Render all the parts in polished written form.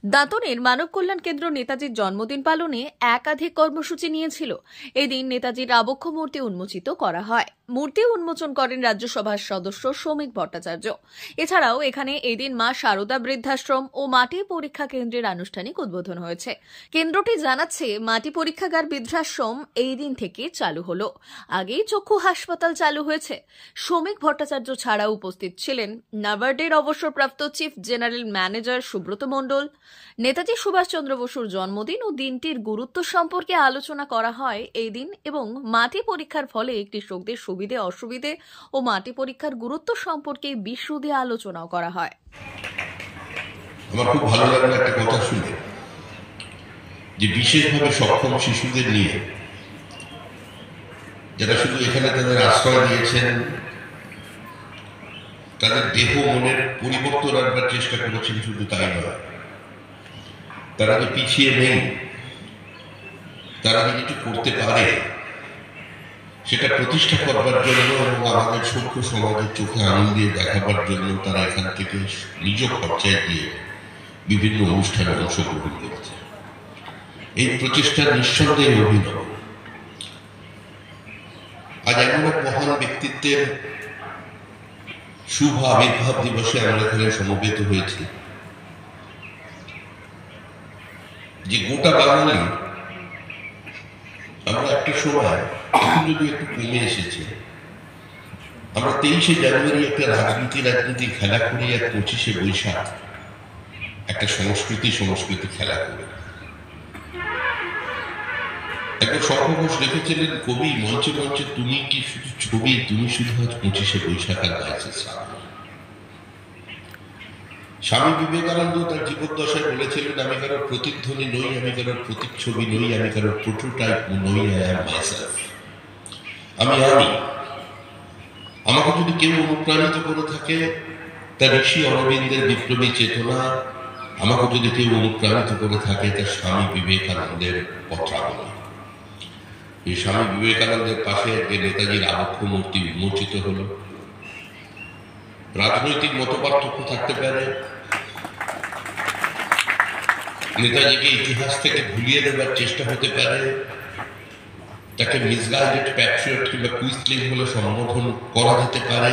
দাঁতনের মানব কল্যাণ কেন্দ্র নেতাজির জন্মদিন পালনে একাধিক কর্মসূচি নিয়েছিল। এদিন নেতাজির আবক্ষ মূর্তি উন্মোচিত করা হয়। মূর্তি উন্মোচন করেন রাজ্যসভার সদস্য শ্রমিক ভট্টাচার্য। এছাড়াও এখানে এদিন মা শারদা বৃদ্ধাশ্রম ও মাটি পরীক্ষা কেন্দ্রের আনুষ্ঠানিক উদ্বোধন হয়েছে। কেন্দ্রটি জানাচ্ছে, মাটি পরীক্ষাগার বৃদ্ধাশ্রম এই দিন থেকে চালু হলো। আগেই চক্ষু হাসপাতাল চালু হয়েছে। শ্রমিক ভট্টাচার্য ছাড়াও উপস্থিত ছিলেন নাবার্ডের অবসরপ্রাপ্ত চিফ জেনারেল ম্যানেজার সুব্রত মণ্ডল। নেতাজি সুভাষচন্দ্র বসুর জন্মদিন ও দিনটির গুরুত্ব সম্পর্কে আলোচনা করা হয় এই দিন, এবং মাটি পরীক্ষার ফলে কৃষকদের সুবিধে অসুবিধে ও মাটি পরীক্ষার গুরুত্ব সম্পর্কে বিশদে আলোচনাও করা হয়। আমার খুব ভালো লাগলো একটা কথা শুনে, যে বিশেষভাবে সক্ষম শিশুদের নিয়ে যারা শুধু এখানে তাদের আশ্রয় দিয়েছেন, তাদের দেহ মনের পরিবর্তন আনবার চেষ্টা করেছেন, শুধু তাই নয়, তারা যে পিছিয়ে নেই, তারা যে কিছু করতে পারে সেটা প্রতিষ্ঠা করবার জন্য এবং আমাদের সভ্য সমাজের চোখে আঙুল দিয়ে দেখাবার জন্য তারা এখান থেকে নিজ খরচায় দিয়ে বিভিন্ন অনুষ্ঠানে অংশগ্রহণ করেছে। এই প্রচেষ্টা নিঃসন্দেহে অভিনব। আজ এমন এক মহান ব্যক্তিত্বের শুভ আবির্ভাব দিবসে আমরা এখানে সমবেত হয়েছি, যে গোটা বাঙালি আমরা একটা সময় এখন যদি একটু কমে এসেছে, আমরা 23শে জানুয়ারি একটা রাজনীতি খেলা করি, আর 25শে বৈশাখ একটা সংস্কৃতি খেলা করি। একবার শঙ্কর ঘোষ লিখেছিলেন, কবি মঞ্চে মঞ্চে তুমি কি শুধু ছবি, তুমি শুধু আজ 25শে বৈশাখ আর গাইছে শ্রাবণ। স্বামী বিবেকানন্দ তার জীবদ্দশায় বলেছিলেন, আমি কারোর প্রতিধ্বনি নই, আমি কারোর প্রতিচ্ছবি নই, আমি কারোর প্রোটোটাইপ নই, আই অ্যাম মাইসেলফ। আমি আমাকে যদি কেউ অনুপ্রাণিত করে থাকে, তার ঋষি অরবিন্দের বিপ্লবী চেতনা, আমাকে যদি কেউ অনুপ্রাণিত করে থাকে, তার স্বামী বিবেকানন্দের পত্রাবলী। এই স্বামী বিবেকানন্দের পাশে যে নেতাজির আবক্ষ মূর্তি উন্মোচিত হল। রাজনৈতিক মতপার্থক্য থাকতে পারে, নেতাজিকে ইতিহাস থেকে ভুলিয়ে দেবার চেষ্টা হতে পারে, তাকে মিসগাইডেড প্যাট্রিয়ট কিংবা কুইসলিং বলে সম্বোধন করা যেতে পারে,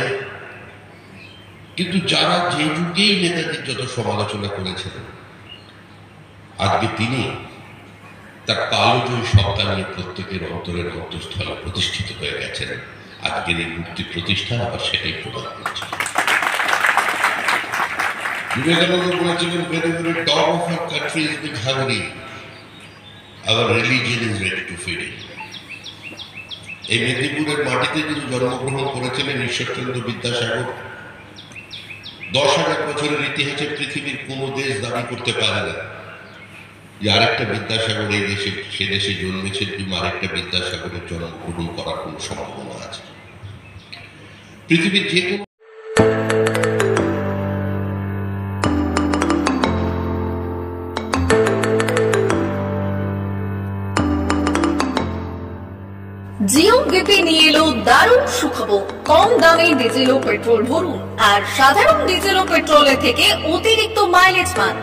কিন্তু যারা যে যুগেই নেতাজির যত সমালোচনা করেছেন, আজকে তিনি তার কালজয়ী সত্তা নিয়ে প্রত্যেকের অন্তরের অন্তঃস্থলে প্রতিষ্ঠিত হয়ে গেছেন। আজকের এই মূর্তি প্রতিষ্ঠা আবার সেটাই প্রদান করছে। বিবেকানন্দ বলেছিলেন, whenever a dog of our country is being hungry, our religion is ready to feed it. এই মেদিনীপুরের মাটিতে যিনি জন্মগ্রহণ করেছিলেন ঈশ্বরচন্দ্র বিদ্যাসাগর, 10,000 বছরের ইতিহাসে পৃথিবীর কোন দেশ দাবি করতে পারে না যে আরেকটা বিদ্যাসাগর এই দেশে, সে দেশে জন্মেছে, কিংবা আরেকটা বিদ্যাসাগরের জন্মগ্রহণ করার কোন সম্ভাবনা আছে। পৃথিবীর যে কোনো জিও বিপি নিয়ে এলো দারুণ সুখবর। কম দামে ডিজেল ও পেট্রোল ভরুন, আর সাধারণ ডিজেল ও পেট্রোলের থেকে অতিরিক্ত মাইলেজ পান।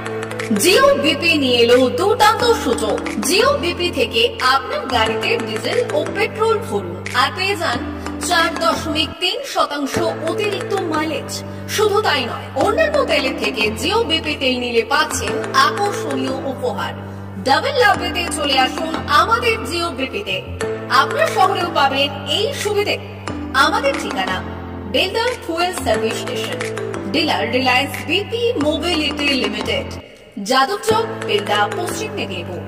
জিও বিপি নিয়ে এলো দুর্দান্ত সূচক। জিও বিপি থেকে আপনার গাড়িতে ডিজেল ও পেট্রোল ভরুন আর পেয়ে যান 4.3% অতিরিক্ত মাইলেজ। শুধু তাই নয়, অন্যান্য তেলের থেকে জিও বিপি তেল নিলে পাচ্ছেন আকর্ষণীয় উপহার। ডাবল লাভ পেতে চলে আসুন আমাদের জিও বিপিতে। আপনার শহরেও পাবেন এই সুবিধে। আমাদের ঠিকানা Belda fuel service station, dealer Reliance BP mobility limited, Jadabchak, Belda, পশ্চিম মেদিনীপুর।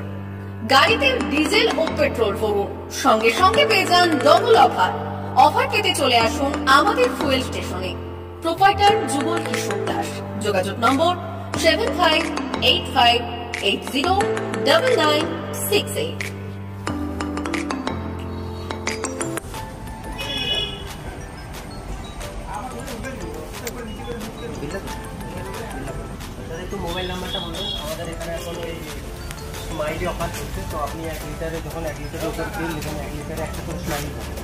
গাড়িতে ডিজেল ও পেট্রোল ভরুন, সঙ্গে সঙ্গে পেয়ে যান ডবল অফার। অফার পেতে চলে আসুন আমাদের ফুয়েল স্টেশনে। প্রোপাইটার যুগল কিশোর দাস। যোগাযোগ নম্বর 7585809968। মোবাইল নাম্বারটা বলুন। আমাদের এখানে এখন ওই স্মাইলি অফার চলছে, তো আপনি 1 লিটারে যখন 1 লিটারের উপর তেল নেবেন, 1 লিটারে একটা করে স্মাইলি পাবেন।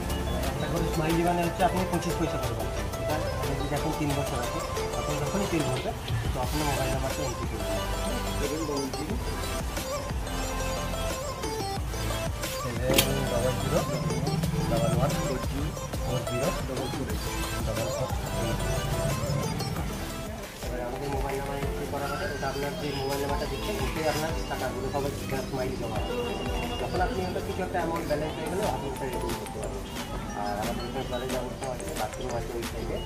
একটা করে স্মাইলি মানে হচ্ছে আপনি 25 পয়সা পাবেন। এটা আপনি যদি এখন 3 বছর আছে, তখন যখনই তেল ভরবে তো আপনার মোবাইল নাম্বারটা এন্ট্রি করবেন। আমাদের মোবাইল নাম্বার এন্ট্রি করা হবে, ওটা আপনার যে মোবাইল নাম্বারটা দিচ্ছেন ওতে আপনার টাকাগুলো সবাই স্মাইলি জমা হবে। যখন আপনি ওটা কিছু একটা অ্যামাউন্ট ব্যালেন্স হয়ে গেলে আপনি ওটা রিডিম করতে পারবেন। আর আমাদের এখানে জলের ব্যবস্থা আছে, বাথরুম আছে ওই সাইডে।